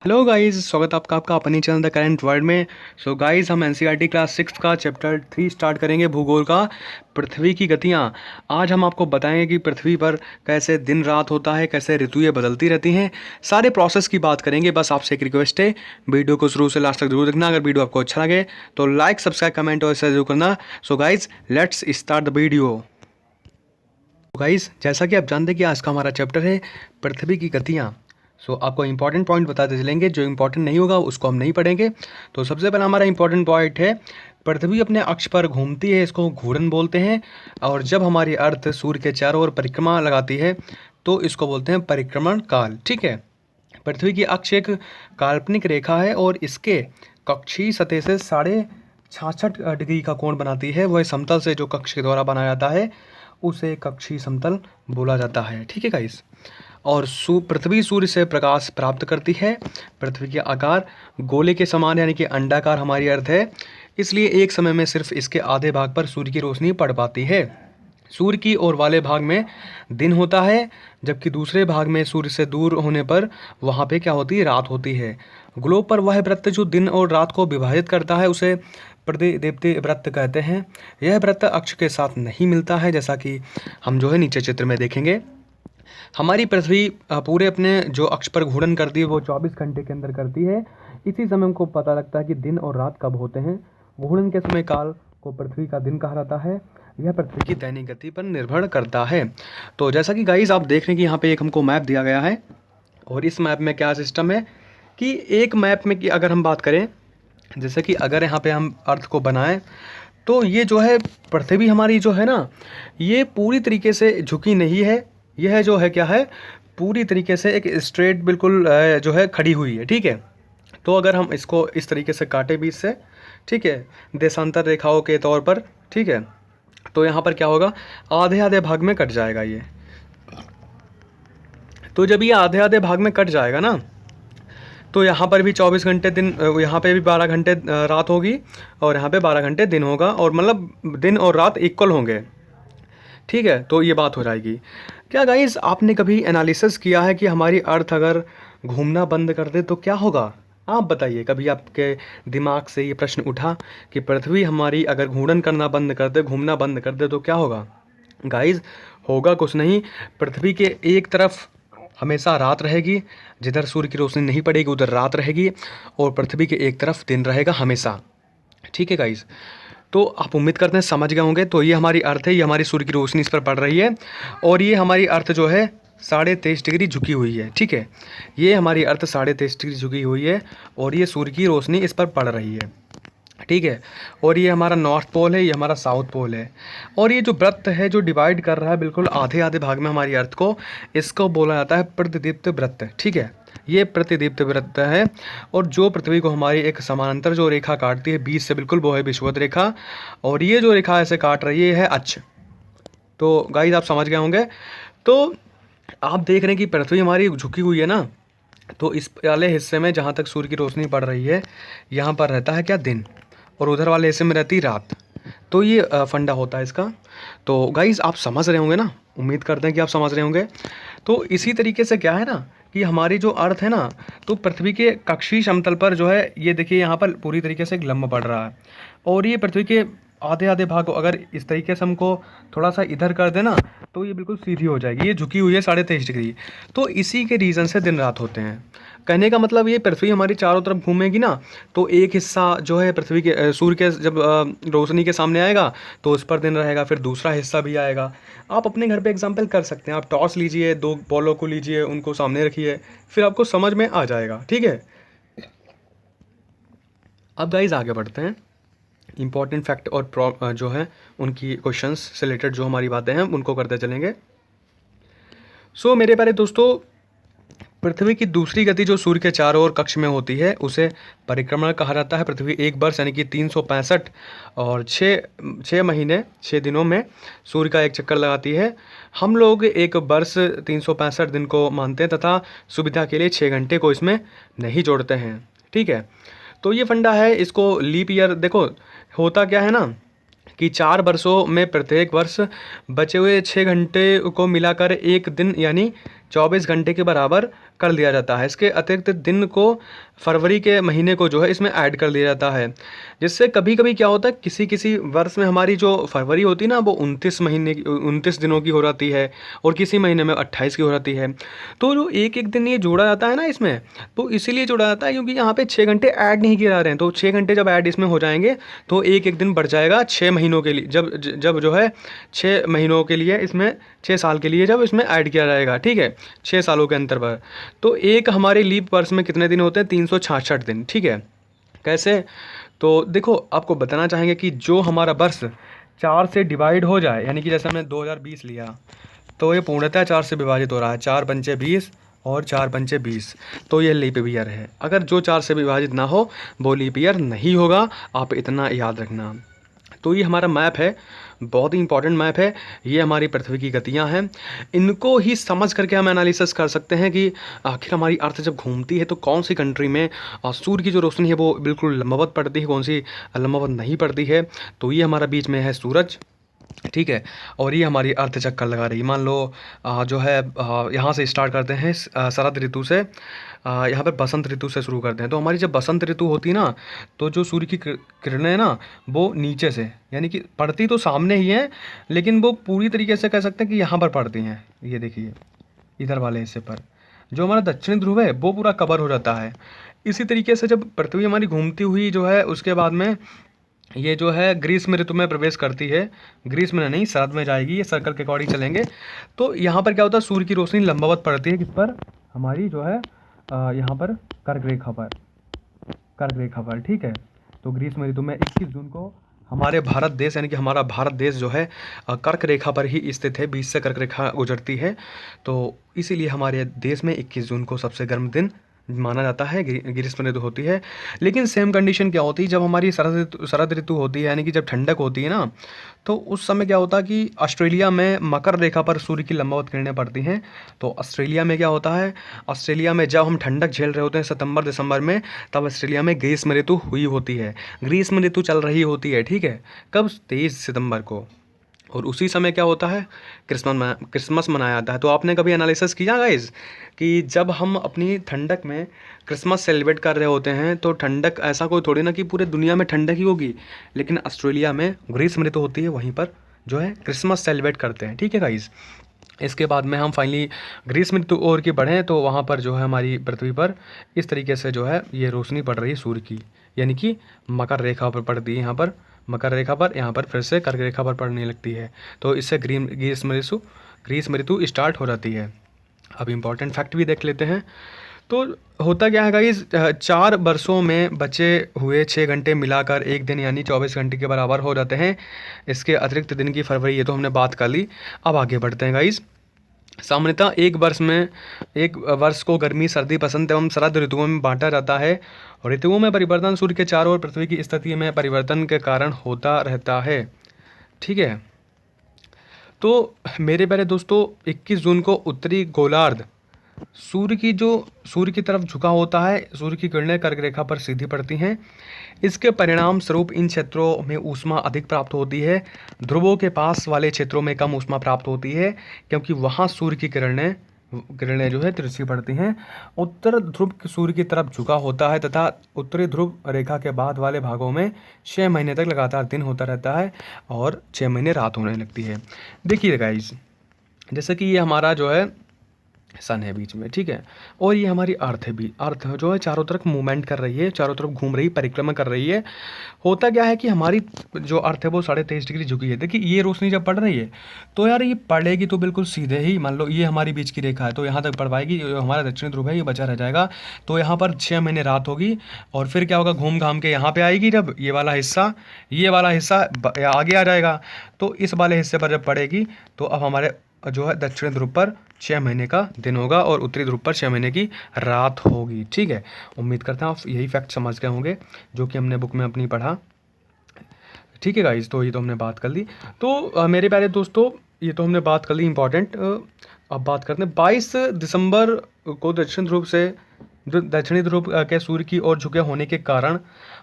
Hello guys, स्वागत है आपका अपनी चैनल द करेंट वर्ल्ड में। सो गाइस, हम एनसीईआरटी क्लास 6 का चैप्टर 3 स्टार्ट करेंगे, भूगोल का, पृथ्वी की गतियाँ। आज हम आपको बताएंगे कि पृथ्वी पर कैसे दिन रात होता है, कैसे ऋतुएं बदलती रहती हैं, सारे प्रोसेस की बात करेंगे। बस आपसे एक रिक्वेस्ट है, वीडियो को शुरू से लास्ट तक जरूर देखना। अगर वीडियो आपको अच्छा लगे तो लाइक, सब्सक्राइब, कमेंट और शेयर जरूर करना। So guys, let's start the video. Guys, जैसा कि आप जानते हैं कि आज का हमारा चैप्टर है पृथ्वी की गतियाँ। आपको इंपॉर्टेंट पॉइंट बताते चलेंगे, जो इंपॉर्टेंट नहीं होगा उसको हम नहीं पढ़ेंगे। तो सबसे पहला हमारा इंपॉर्टेंट पॉइंट है, पृथ्वी अपने अक्ष पर घूमती है, इसको घूर्णन बोलते हैं। और जब हमारी अर्थ सूर्य के चारों ओर परिक्रमा लगाती है तो इसको बोलते हैं परिक्रमण काल। ठीक है। पृथ्वी की अक्ष एक काल्पनिक रेखा है और इसके कक्षीय सतह से 66.5 डिग्री का कोण बनाती है। वह समतल से जो कक्ष के द्वारा बनाया जाता है उसे कक्षीय समतल बोला जाता है। ठीक है गाइस। और पृथ्वी सूर्य से प्रकाश प्राप्त करती है। पृथ्वी के आकार गोले के समान यानी कि अंडाकार हमारी अर्थ है, इसलिए एक समय में सिर्फ इसके आधे भाग पर सूर्य की रोशनी पड़ पाती है। सूर्य की ओर वाले भाग में दिन होता है, जबकि दूसरे भाग में सूर्य से दूर होने पर वहाँ पे क्या होती है, रात होती है। ग्लोब पर वह वृत्त जो दिन और रात को विभाजित करता है उसे प्रतिदीप्ति वृत्त कहते हैं। यह वृत्त अक्ष के साथ नहीं मिलता है, जैसा कि हम जो है नीचे चित्र में देखेंगे। हमारी पृथ्वी पूरे अपने जो अक्ष पर घूर्णन करती है वो 24 घंटे के अंदर करती है। इसी समय हमको पता लगता है कि दिन और रात कब होते हैं। घूर्णन के समय काल को पृथ्वी का दिन कहा जाता है। यह पृथ्वी की दैनिक गति पर निर्भर करता है। तो जैसा कि गाइस आप देख रहे हैं कि यहाँ पे एक हमको मैप दिया गया है, और इस मैप में क्या सिस्टम है कि एक मैप में कि अगर हम बात करें, जैसे कि अगर यहाँ पे हम अर्थ को बनाएं तो ये जो है पृथ्वी हमारी जो है ना, ये पूरी तरीके से झुकी नहीं है। यह जो है क्या है, पूरी तरीके से एक स्ट्रेट बिल्कुल जो है खड़ी हुई है। ठीक है। तो अगर हम इसको इस तरीके से काटे बीच से, ठीक है, देशांतर रेखाओं के तौर पर, ठीक है, तो यहाँ पर क्या होगा, आधे आधे भाग में कट जाएगा ये। तो जब ये आधे आधे भाग में कट जाएगा ना, तो यहाँ पर भी 24 घंटे दिन, यहाँ पे भी 12 घंटे रात होगी, और यहाँ पे 12 घंटे दिन होगा, और मतलब दिन और रात इक्वल होंगे। ठीक है। तो ये बात हो जाएगी। क्या गाइस, आपने कभी एनालिसिस किया है कि हमारी अर्थ अगर घूमना बंद कर दे तो क्या होगा? आप बताइए, कभी आपके दिमाग से ये प्रश्न उठा कि पृथ्वी हमारी अगर घूर्णन करना बंद कर दे, घूमना बंद कर दे तो क्या होगा? गाइस, होगा कुछ नहीं। पृथ्वी के एक तरफ हमेशा रात रहेगी, जिधर सूर्य की रोशनी नहीं पड़ेगी उधर रात रहेगी, और पृथ्वी के एक तरफ दिन रहेगा हमेशा। ठीक है गाइस। तो आप उम्मीद करते हैं समझ गए होंगे। तो ये हमारी अर्थ है, ये हमारी सूर्य की रोशनी इस पर पड़ रही है, और ये हमारी अर्थ जो है 23.5 डिग्री झुकी हुई है। ठीक है। ये हमारी अर्थ 23.5 डिग्री झुकी हुई है, और ये सूर्य की रोशनी इस पर पड़ रही है। ठीक है। और ये हमारा नॉर्थ पोल है, ये हमारा साउथ पोल है। और ये जो वृत्त है जो डिवाइड कर रहा है बिल्कुल आधे आधे भाग में हमारी अर्थ को, इसको बोला जाता है प्रतिदीप्त वृत्त। ठीक है। ये प्रतिदीप्त वृत्त है, और जो पृथ्वी को हमारी एक समानांतर जो रेखा काटती है बीच से बिल्कुल, वो है विषुवत रेखा, और ये जो रेखा ऐसे काट रही है अक्ष। तो गाइस आप समझ गए होंगे। तो आप देख रहे हैं कि पृथ्वी हमारी झुकी हुई है ना, तो इस वाले हिस्से में जहाँ तक सूर्य की रोशनी पड़ रही है यहाँ पर रहता है क्या, दिन, और उधर वाले हिस्से में रहती रात। तो ये फंडा होता है इसका। तो गाइस आप समझ रहे होंगे ना, उम्मीद करते हैं कि आप समझ रहे होंगे। तो इसी तरीके से क्या है ना कि हमारी जो अर्थ है ना, तो पृथ्वी के कक्षीय समतल पर जो है, ये देखिए यहाँ पर पूरी तरीके से एक लंब पड़ रहा है, और ये पृथ्वी के आधे आधे भाग को अगर इस तरीके से हमको थोड़ा सा इधर कर देना तो ये बिल्कुल सीधी हो जाएगी। ये झुकी हुई है 23.5 डिग्री। तो इसी के रीज़न से दिन रात होते हैं। कहने का मतलब ये, पृथ्वी हमारी चारों तरफ घूमेगी ना, तो एक हिस्सा जो है पृथ्वी के सूर्य के जब रोशनी के सामने आएगा तो उस पर दिन रहेगा, फिर दूसरा हिस्सा भी आएगा। आप अपने घर पे एग्जांपल कर सकते हैं। आप टॉर्च लीजिए, 2 बॉलों को लीजिए, उनको सामने रखिए, फिर आपको समझ में आ जाएगा। ठीक है। अब गाइस आगे बढ़ते हैं। इंपॉर्टेंट फैक्ट और जो है उनकी क्वेश्चंस से रिलेटेड जो हमारी बातें हैं उनको करते चलेंगे। मेरे प्यारे दोस्तों, पृथ्वी की दूसरी गति जो सूर्य के चारों ओर कक्ष में होती है उसे परिक्रमण कहा जाता है। पृथ्वी एक वर्ष यानी कि 365 और 6 महीने 6 दिनों में सूर्य का एक चक्कर लगाती है। हम लोग एक वर्ष 365 दिन को मानते हैं तथा सुविधा के लिए 6 घंटे को इसमें नहीं जोड़ते हैं। ठीक है। तो ये फंडा है। इसको लीप ईयर, देखो होता क्या है ना कि 4 वर्षों में प्रत्येक वर्ष बचे हुए 6 घंटे को मिलाकर एक दिन यानी 24 घंटे के बराबर कर दिया जाता है। इसके अतिरिक्त दिन को, फरवरी के महीने को जो है इसमें ऐड कर दिया जाता है, जिससे कभी कभी क्या होता है किसी किसी वर्ष में हमारी जो फरवरी होती है ना वो 29 दिनों की हो जाती है, और किसी महीने में 28 की हो जाती है। तो जो एक एक दिन ये जोड़ा जाता है ना इसमें, तो इसीलिए जोड़ा जाता है क्योंकि यहाँ पे 6 घंटे ऐड नहीं किए जा रहे हैं। तो 6 घंटे जब ऐड इसमें हो जाएंगे तो एक एक दिन बढ़ जाएगा 6 महीनों के लिए, जब जो है 6 महीनों के लिए इसमें 6 साल के लिए जब इसमें ऐड किया जाएगा, ठीक है, 6 सालों के अंतर पर। तो एक हमारे लीप वर्ष में कितने दिन होते हैं? 366 दिन, ठीक है। कैसे? तो देखो आपको बताना चाहेंगे कि जो हमारा वर्ष 4 से डिवाइड हो जाए, यानी कि जैसे हमने 2020 लिया तो ये पूर्णतः 4 से विभाजित हो रहा है, 4 पंचे 20 और 4 पंचे 20, तो ये लीप ईयर है। अगर जो 4 से विभाजित ना हो वो लीप ईयर नहीं होगा, आप इतना याद रखना। तो ये हमारा मैप है, बहुत ही इंपॉर्टेंट मैप है। ये हमारी पृथ्वी की गतियाँ हैं, इनको ही समझ करके हम एनालिसिस कर सकते हैं कि आखिर हमारी अर्थ जब घूमती है तो कौन सी कंट्री में सूर्य की जो रोशनी है वो बिल्कुल लंबवत पड़ती है, कौन सी लंबवत नहीं पड़ती है। तो ये हमारा बीच में है सूरज, ठीक है, और ये हमारी अर्थ चक्कर लगा रही है। मान लो जो है यहाँ से स्टार्ट करते हैं शरद ऋतु से, यहाँ पे बसंत ऋतु से शुरू करते हैं। तो हमारी जब बसंत ऋतु होती है ना, तो जो सूर्य की किरणें हैं ना वो नीचे से, यानी कि पड़ती तो सामने ही हैं, लेकिन वो पूरी तरीके से कह सकते हैं कि यहाँ पर पड़ती हैं। ये देखिए इधर वाले हिस्से पर जो हमारा दक्षिणी ध्रुव है वो पूरा कवर हो जाता है। इसी तरीके से जब पृथ्वी हमारी घूमती हुई जो है उसके बाद में ये जो है ग्रीष्म ऋतु में प्रवेश करती है, ग्रीष्म में नहीं शरद में जाएगी, ये सर्कल के अकॉर्डिंग चलेंगे। तो यहाँ पर क्या होता है, सूर्य की रोशनी लंबवत पड़ती है, किस पर? हमारी जो है यहाँ पर कर्क रेखा पर, ठीक है। तो ग्रीष्म ऋतु में 21 जून को हमारे भारत देश, यानी कि हमारा भारत देश जो है कर्क रेखा पर ही स्थित है, बीच से कर्क रेखा गुजरती है। तो इसीलिए हमारे देश में 21 जून को सबसे गर्म दिन माना जाता है, ग्रीष्म ऋतु होती है। लेकिन सेम कंडीशन क्या होती है जब हमारी शरद ऋतु होती है, यानी कि जब ठंडक होती है ना, तो उस समय क्या होता है कि ऑस्ट्रेलिया में मकर रेखा पर सूर्य की लंबवत किरणें पड़ती हैं। तो ऑस्ट्रेलिया में क्या होता है, ऑस्ट्रेलिया में जब हम ठंडक झेल रहे होते हैं सितंबर दिसंबर में, तब ऑस्ट्रेलिया में ग्रीष्म ऋतु हुई होती है, ग्रीष्म ऋतु चल रही होती है, ठीक है। कब? 23 सितंबर को। और उसी समय क्या होता है, क्रिसमस मनाया जाता है। तो आपने कभी एनालिसिस किया गाइस कि जब हम अपनी ठंडक में क्रिसमस सेलिब्रेट कर रहे होते हैं तो ठंडक ऐसा कोई थोड़ी ना कि पूरे दुनिया में ठंडक ही होगी, लेकिन ऑस्ट्रेलिया में ग्रीष्म ऋतु होती है, वहीं पर जो है क्रिसमस सेलिब्रेट करते हैं, ठीक है गाइस। इसके बाद में हम फाइनली ग्रीष्म ऋतु और की बढ़ें तो वहाँ पर जो है हमारी पृथ्वी पर इस तरीके से जो है ये रोशनी पड़ रही है सूर्य की, यानी कि मकर रेखा पर पड़ती है, यहाँ पर मकर रेखा पर, यहाँ पर फिर से कर्क रेखा पर पड़ने लगती है। तो इससे ग्रीष्म ऋतु स्टार्ट हो जाती है। अब इम्पॉर्टेंट फैक्ट भी देख लेते हैं। तो होता क्या है गाइस, 4 वर्षों में बचे हुए 6 घंटे मिलाकर एक दिन यानी 24 घंटे के बराबर हो जाते हैं। इसके अतिरिक्त दिन की फरवरी, ये तो हमने बात कर ली। अब आगे बढ़ते हैं गाइस। सामान्यतः एक वर्ष को गर्मी, सर्दी, बसंत एवं शरद ऋतुओं में बांटा जाता है। ऋतुओं में परिवर्तन सूर्य के चारों ओर पृथ्वी की स्थिति में परिवर्तन के कारण होता रहता है, ठीक है। तो मेरे प्यारे दोस्तों, 21 जून को उत्तरी गोलार्ध सूर्य की तरफ झुका होता है, सूर्य की किरणें कर्क रेखा पर सीधी पड़ती हैं। इसके परिणाम स्वरूप इन क्षेत्रों में ऊष्मा अधिक प्राप्त होती है, ध्रुवों के पास वाले क्षेत्रों में कम ऊष्मा प्राप्त होती है, क्योंकि वहाँ सूर्य की किरणें जो है तिरछी पड़ती हैं। उत्तर ध्रुव सूर्य की तरफ झुका होता है तथा उत्तरी ध्रुव रेखा के बाद वाले भागों में 6 महीने तक लगातार दिन होता रहता है और 6 महीने रात होने लगती है। देखिए गाइस, जैसे कि ये हमारा जो है सन है बीच में, ठीक है, और ये हमारी अर्थ है भी। अर्थ जो है चारों तरफ मूवमेंट कर रही है, चारों तरफ घूम रही, परिक्रमा कर रही है। होता क्या है कि हमारी जो अर्थ है वो 23.5 डिग्री झुकी है। देखिए ये रोशनी जब पड़ रही है तो यार ये पड़ेगी तो बिल्कुल सीधे ही, मान लो ये हमारी बीच की रेखा है तो यहाँ तक पड़ पाएगी, जो हमारा दक्षिणी ध्रुव है ये बचा रह जाएगा। तो यहाँ पर 6 महीने रात होगी और फिर क्या होगा, घूम घाम के यहाँ पर आएगी, जब ये वाला हिस्सा आगे आ जाएगा। तो इस वाले हिस्से पर जब पड़ेगी तो अब हमारे जो है दक्षिणी ध्रुव पर 6 महीने का दिन होगा और उत्तरी ध्रुव पर 6 महीने की रात होगी, ठीक है। उम्मीद करता हूँ आप यही फैक्ट समझ गए होंगे जो कि हमने बुक में अपनी पढ़ा, ठीक है गाइस। तो ये तो हमने बात कर ली। तो मेरे प्यारे दोस्तों, ये तो हमने बात कर ली इंपॉर्टेंट। अब बात करते हैं 22 दिसंबर को दक्षिणी ध्रुव के सूर्य की ओर झुके होने के कारण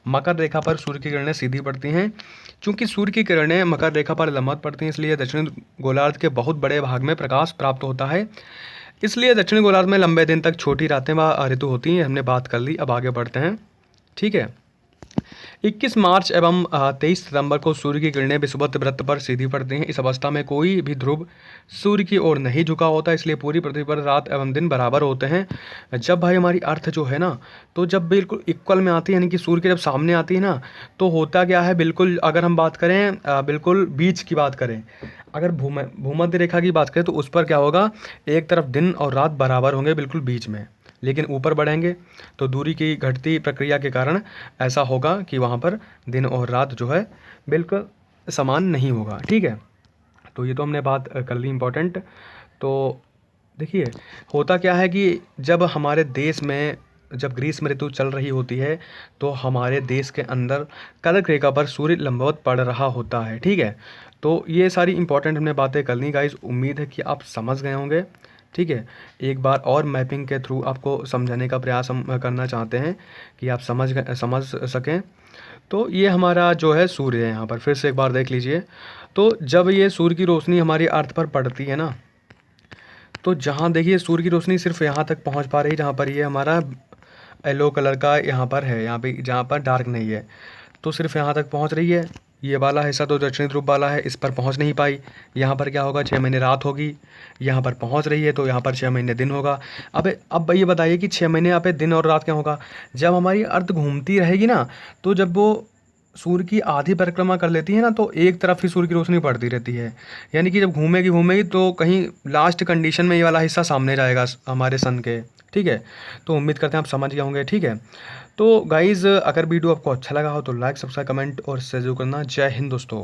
मकर रेखा पर सूर्य की किरणें सीधी पड़ती हैं। चूंकि सूर्य की किरणें मकर रेखा पर लंबवत पड़ती हैं, इसलिए दक्षिणी गोलार्ध के बहुत बड़े भाग में प्रकाश प्राप्त होता है। इसलिए दक्षिणी गोलार्ध में लंबे दिन तक छोटी रातें व ऋतु होती हैं। हमने बात कर ली, अब आगे बढ़ते हैं। ठीक है, 21 मार्च एवं 23 सितंबर को सूर्य की किरणें विषुवत वृत्त पर सीधी पड़ती हैं। इस अवस्था में कोई भी ध्रुव सूर्य की ओर नहीं झुका होता, इसलिए पूरी पृथ्वी पर रात एवं दिन बराबर होते हैं। जब भाई हमारी अर्थ जो है ना, तो जब बिल्कुल इक्वल में आती है, यानी कि सूर्य के जब सामने आती है ना, तो होता क्या है, बिल्कुल अगर हम बात करें बिल्कुल बीच की बात करें, अगर भूमध्य रेखा की बात करें तो उस पर क्या होगा, एक तरफ दिन और रात बराबर होंगे बिल्कुल बीच में। लेकिन ऊपर बढ़ेंगे तो दूरी की घटती प्रक्रिया के कारण ऐसा होगा कि वहाँ पर दिन और रात जो है बिल्कुल समान नहीं होगा। ठीक है, तो ये तो हमने बात कर ली इम्पोर्टेंट। तो देखिए, होता क्या है कि जब हमारे देश में जब ग्रीष्म ऋतु चल रही होती है, तो हमारे देश के अंदर कर्क रेखा पर सूर्य लंबवत पड़ रहा होता है। ठीक है, तो ये सारी इंपॉर्टेंट हमने बातें कर ली गाइस, उम्मीद है कि आप समझ गए होंगे। ठीक है, एक बार और मैपिंग के थ्रू आपको समझाने का प्रयास हम करना चाहते हैं कि आप समझ सकें। तो ये हमारा जो है सूर्य है, यहाँ पर फिर से एक बार देख लीजिए। तो जब ये सूर्य की रोशनी हमारी अर्थ पर पड़ती है ना, तो जहाँ देखिए सूर्य की रोशनी सिर्फ यहाँ तक पहुँच पा रही है, जहाँ पर ये हमारा येलो कलर का यहाँ पर है, यहाँ पे जहाँ पर डार्क नहीं है, तो सिर्फ यहाँ तक पहुँच रही है। ये वाला हिस्सा तो दक्षिणी ध्रुव वाला है, इस पर पहुँच नहीं पाई। यहाँ पर क्या होगा, 6 महीने रात होगी। यहाँ पर पहुँच रही है तो यहाँ पर 6 महीने दिन होगा। अब ये बताइए कि 6 महीने यहाँ पे दिन और रात क्या होगा। जब हमारी अर्थ घूमती रहेगी ना, तो जब वो सूर्य की आधी परिक्रमा कर लेती है ना, तो एक तरफ ही सूर्य की रोशनी पड़ती रहती है। यानी कि जब घूमेगी घूमेगी तो कहीं लास्ट कंडीशन में ये वाला हिस्सा सामने जाएगा हमारे सन के। ठीक है, तो उम्मीद करते हैं आप समझ गए होंगे। ठीक है, तो गाइज़ अगर वीडियो आपको अच्छा लगा हो तो लाइक, सब्सक्राइब, कमेंट और शेयर जरूर करना। जय हिंद दोस्तों।